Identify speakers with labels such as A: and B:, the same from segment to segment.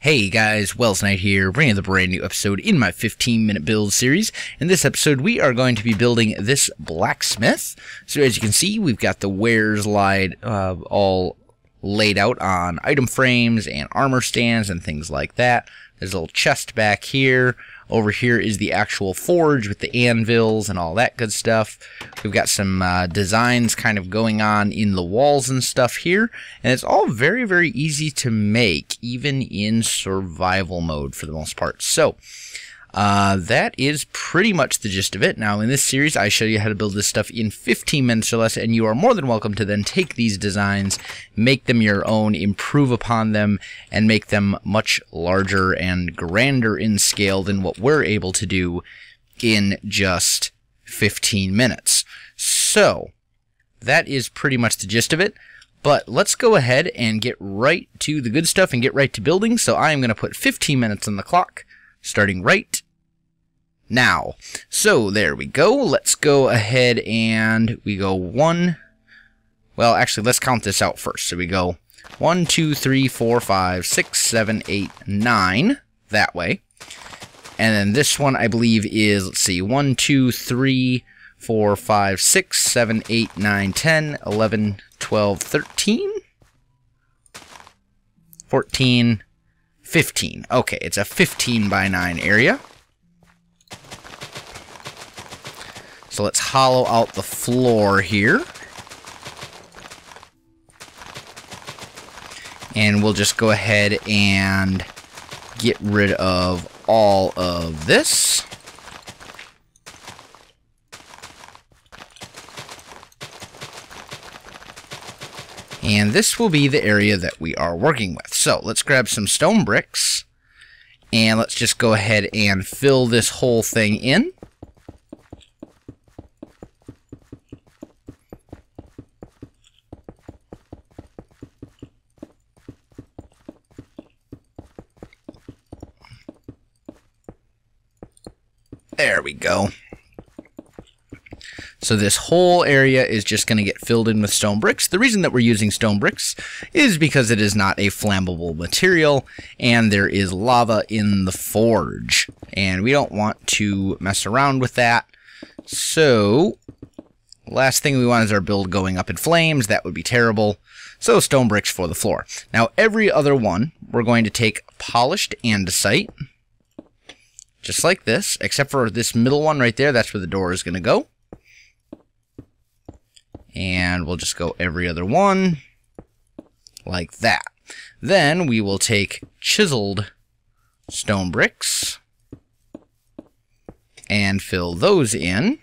A: Hey guys, Welsknight here, bringing the brand new episode in my 15-minute build series. In this episode, we are going to be building this blacksmith. So as you can see, we've got the wares all laid out on item frames and armor stands and things like that. There's a little chest back here. Over here is the actual forge with the anvils and all that good stuff. We've got some designs kind of going on in the walls and stuff here. And it's all very, very easy to make, even in survival mode for the most part. So, that is pretty much the gist of it. Now, in this series, I show you how to build this stuff in 15 minutes or less, and you are more than welcome to then take these designs, make them your own, improve upon them, and make them much larger and grander in scale than what we're able to do in just 15 minutes. So, that is pretty much the gist of it. But let's go ahead and get right to the good stuff and get right to building. So I am going to put 15 minutes on the clock, starting right now. So there we go. Let's go ahead and we go let's count this out first. So we go 1, 2, 3, 4, 5, 6, 7, 8, 9 that way. And then this one I believe is, let's see, 1, 2, 3, 4, 5, 6, 7, 8, 9, 10, 11, 12, 13, 14, 15. Okay, it's a 15 by 9 area. So let's hollow out the floor here. And we'll just go ahead and get rid of all of this. And this will be the area that we are working with. So let's grab some stone bricks. And let's just go ahead and fill this whole thing in. There we go. So this whole area is just going to get filled in with stone bricks. The reason that we're using stone bricks is because it is not a flammable material and there is lava in the forge. And we don't want to mess around with that. So, last thing we want is our build going up in flames. That would be terrible. So stone bricks for the floor. Now every other one, we're going to take polished andesite. Just like this, except for this middle one right there. That's where the door is going to go. And we'll just go every other one like that. Then we will take chiseled stone bricks and fill those in.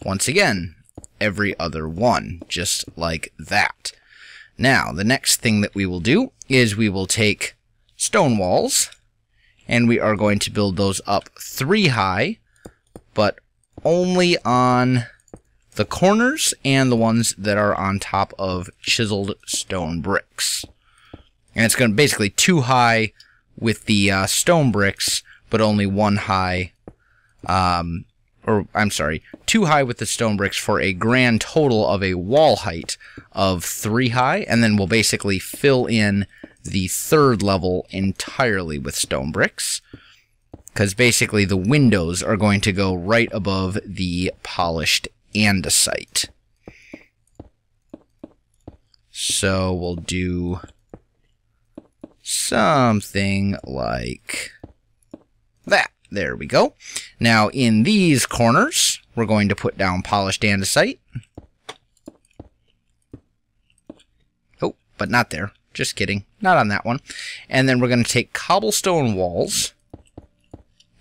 A: Once again, every other one, just like that. Now, the next thing that we will do is we will take stone walls, and we are going to build those up 3 high, but only on the corners and the ones that are on top of chiseled stone bricks. And it's going to basically 2 high with the stone bricks, but only 1 high, 2 high with the stone bricks for a grand total of a wall height of 3 high, and then we'll basically fill in the 3rd level entirely with stone bricks, because basically the windows are going to go right above the polished andesite. So we'll do something like that. There we go. Now in these corners, we're going to put down polished andesite. Oh, but not there. Just kidding. Not on that one. And then we're going to take cobblestone walls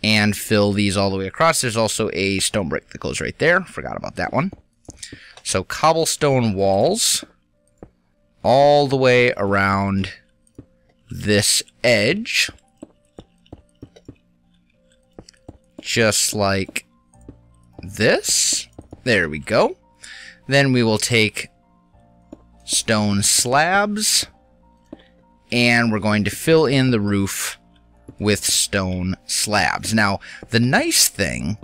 A: and fill these all the way across. There's also a stone brick that goes right there. Forgot about that one. So cobblestone walls all the way around this edge. Just like this. There we go. Then we will take stone slabs, and we're going to fill in the roof with stone slabs. Now, the nice thing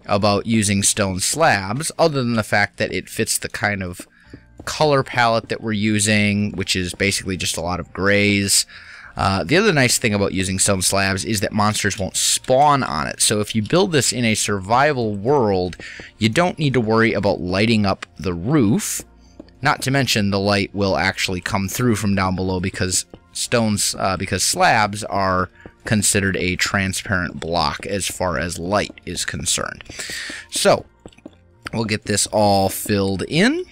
A: about using stone slabs, other than the fact that it fits the kind of color palette that we're using, which is basically just a lot of grays, The other nice thing about using stone slabs is that monsters won't spawn on it. So if you build this in a survival world, you don't need to worry about lighting up the roof. Not to mention the light will actually come through from down below because slabs are considered a transparent block as far as light is concerned. So we'll get this all filled in.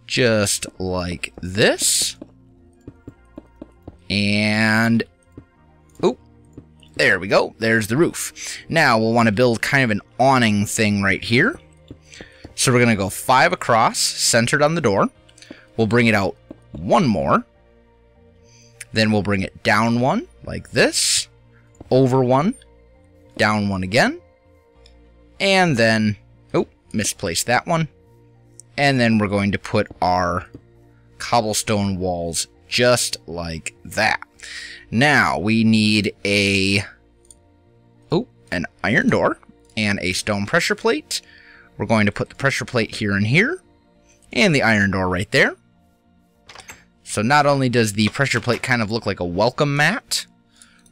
A: Just like this. And, oh, there we go. There's the roof. Now we'll want to build kind of an awning thing right here. So we're going to go 5 across, centered on the door. We'll bring it out 1 more. Then we'll bring it down 1, like this. Over 1. Down 1 again. And then, oh, misplaced that one. And then we're going to put our cobblestone walls just like that. Now we need an iron door and a stone pressure plate. We're going to put the pressure plate here and here, and the iron door right there. So not only does the pressure plate kind of look like a welcome mat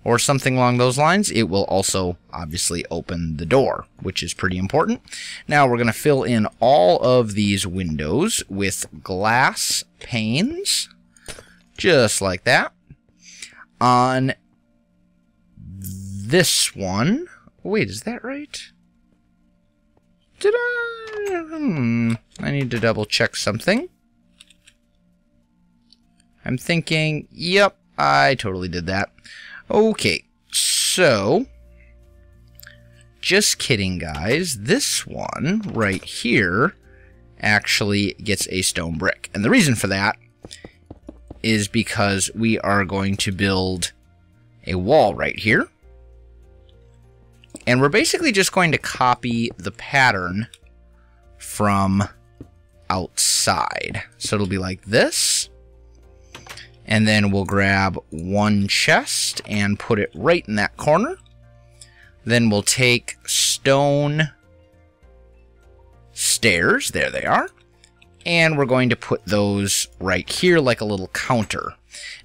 A: or something along those lines, it will also obviously open the door, which is pretty important. Now we're going to fill in all of these windows with glass panes, just like that. On this one, wait, is that right? Did I need to double check something. I'm thinking, yep, I totally did that. Okay, so, just kidding, guys. This one right here actually gets a stone brick. And the reason for that is because we are going to build a wall right here. And we're basically just going to copy the pattern from outside. So it'll be like this. And then we'll grab 1 chest and put it right in that corner. Then we'll take stone stairs. There they are. And we're going to put those right here like a little counter.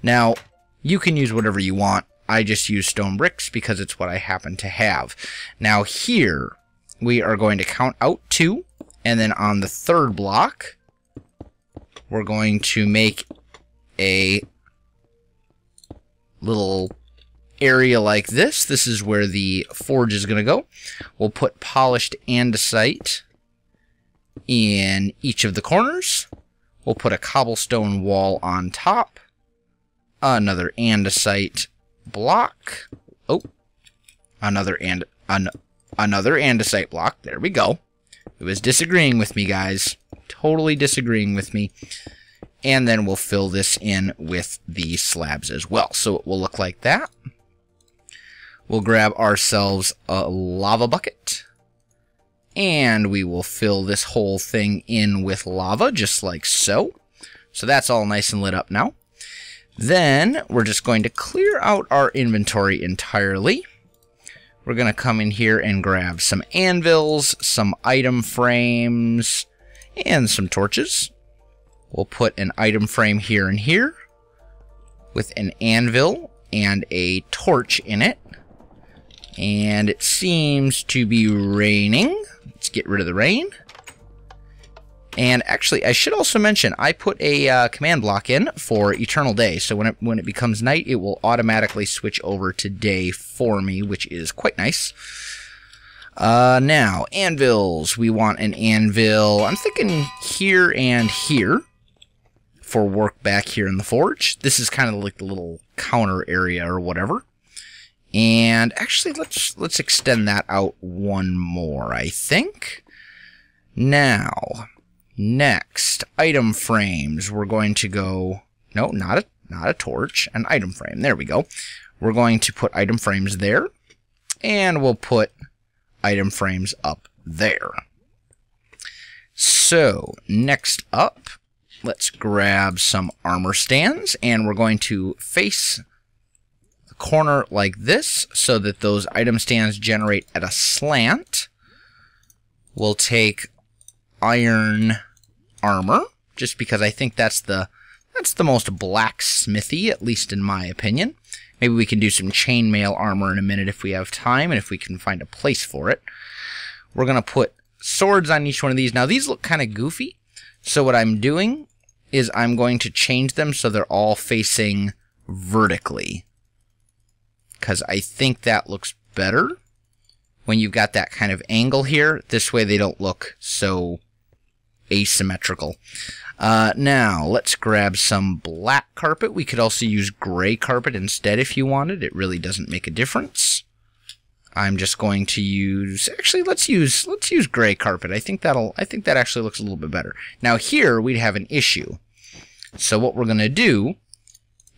A: Now, you can use whatever you want. I just use stone bricks because it's what I happen to have. Now here, we are going to count out 2. And then on the 3rd block, we're going to make a little area like this. This is where the forge is going to go. We'll put polished andesite in each of the corners. We'll put a cobblestone wall on top. Another andesite block. Oh, another andesite block. There we go. It was disagreeing with me, guys. Totally disagreeing with me. And then we'll fill this in with the slabs as well. So it will look like that. We'll grab ourselves a lava bucket. And we will fill this whole thing in with lava, just like so. So that's all nice and lit up now. Then we're just going to clear out our inventory entirely. We're going to come in here and grab some anvils, some item frames, and some torches. We'll put an item frame here and here with an anvil and a torch in it. And it seems to be raining. Let's get rid of the rain. And actually, I should also mention, I put a command block in for Eternal Day. So when it becomes night, it will automatically switch over to day for me, which is quite nice. Now, anvils. We want an anvil, I'm thinking here and here for work back here in the forge. This is kind of like the little counter area or whatever. And actually, let's extend that out 1 more, I think. Now, next, item frames. We're going to go, no, not a torch, an item frame. There we go. We're going to put item frames there, and we'll put item frames up there. So, next up, let's grab some armor stands, and we're going to face the corner like this so that those item stands generate at a slant. We'll take iron armor, just because I think that's the That's the most blacksmithy, at least in my opinion. Maybe we can do some chainmail armor in a minute if we have time and if we can find a place for it. We're going to put swords on each one of these. Now, these look kind of goofy, so what I'm doing is I'm going to change them so they're all facing vertically, because I think that looks better when you've got that kind of angle here. This way they don't look so asymmetrical. Now, let's grab some black carpet. We could also use gray carpet instead if you wanted. It really doesn't make a difference. I'm just going to use, actually, let's use gray carpet. I think that actually looks a little bit better. Now here we'd have an issue. So what we're going to do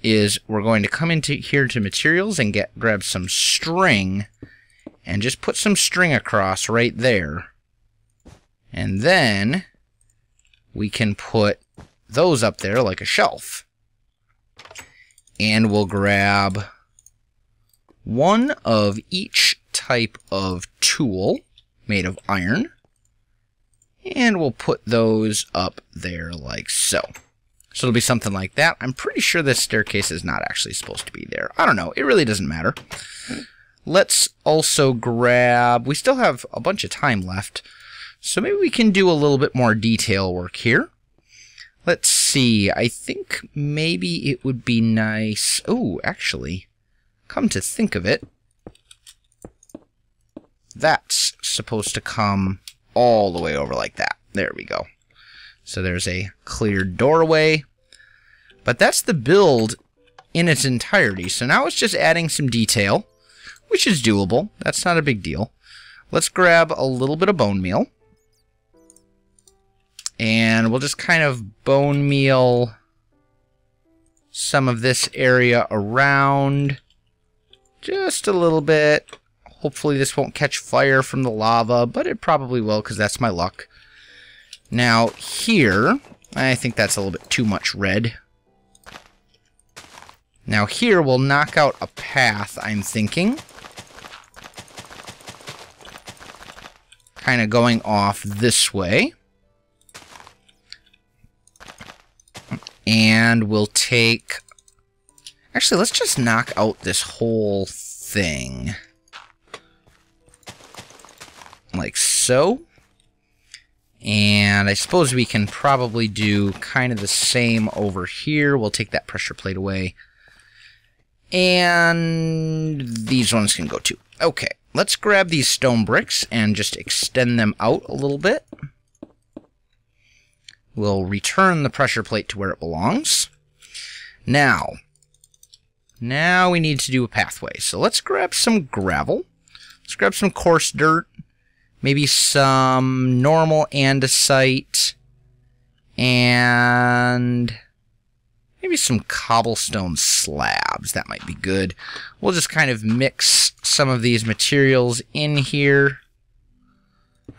A: is we're going to come into here to materials and grab some string and just put some string across right there. And then we can put those up there like a shelf. And we'll grab one of each type of tool made of iron, and we'll put those up there like so. So it'll be something like that. I'm pretty sure this staircase is not actually supposed to be there. I don't know. It really doesn't matter. Let's also grab... We still have a bunch of time left, so maybe we can do a little bit more detail work here. Let's see. I think maybe it would be nice... Oh, actually, come to think of it, that's supposed to come all the way over like that. There we go. So there's a clear doorway. But that's the build in its entirety. So now it's just adding some detail, which is doable. That's not a big deal. Let's grab a little bit of bone meal. And we'll just kind of bone meal some of this area around. Just a little bit. Hopefully this won't catch fire from the lava, but it probably will because that's my luck. Now here, I think that's a little bit too much red. Now here we'll knock out a path, I'm thinking. Kind of going off this way. And we'll take... Actually, let's just knock out this whole thing. Like so. And I suppose we can probably do kind of the same over here. We'll take that pressure plate away. And these ones can go too. Okay, let's grab these stone bricks and just extend them out a little bit. We'll return the pressure plate to where it belongs. Now we need to do a pathway. So let's grab some gravel. Let's grab some coarse dirt. Maybe some normal andesite. And maybe some cobblestone slabs. That might be good. We'll just kind of mix some of these materials in here.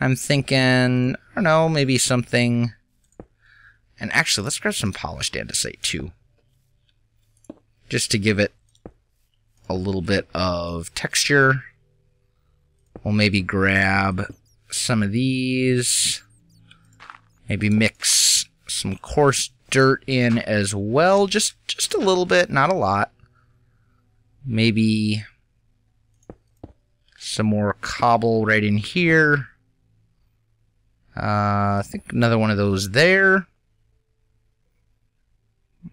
A: I'm thinking, I don't know, maybe something... And actually, let's grab some polished andesite too. Just to give it a little bit of texture. We'll maybe grab some of these. Maybe mix some coarse dirt in as well. Just a little bit, not a lot. Maybe some more cobble right in here. I think another one of those there.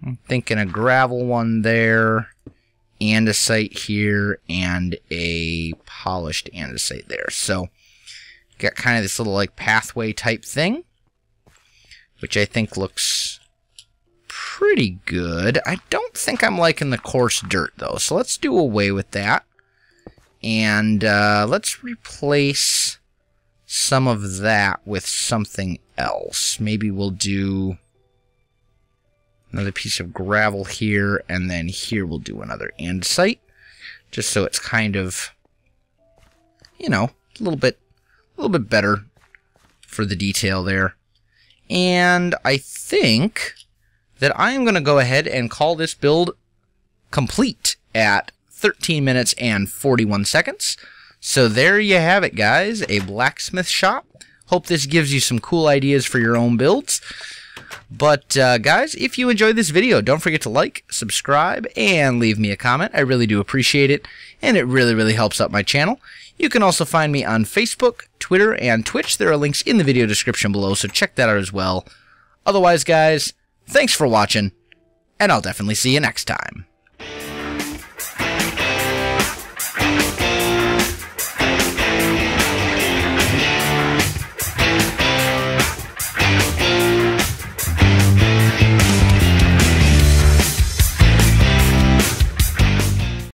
A: I'm thinking a gravel one there, andesite here, and a polished andesite there. So, got kind of this little like pathway type thing, which I think looks pretty good. I don't think I'm liking the coarse dirt though, so let's do away with that. And let's replace some of that with something else. Maybe we'll do... another piece of gravel here, and then here we'll do another andesite, just so it's kind of, you know, a little bit better for the detail there. And I think that I am going to go ahead and call this build complete at 13 minutes and 41 seconds. So there you have it, guys, a blacksmith shop. Hope this gives you some cool ideas for your own builds. But guys, if you enjoyed this video, don't forget to like, subscribe, and leave me a comment. I really do appreciate it, and it really helps out my channel. You can also find me on Facebook, Twitter, and Twitch. There are links in the video description below, so check that out as well. Otherwise, guys, thanks for watching, and I'll definitely see you next time.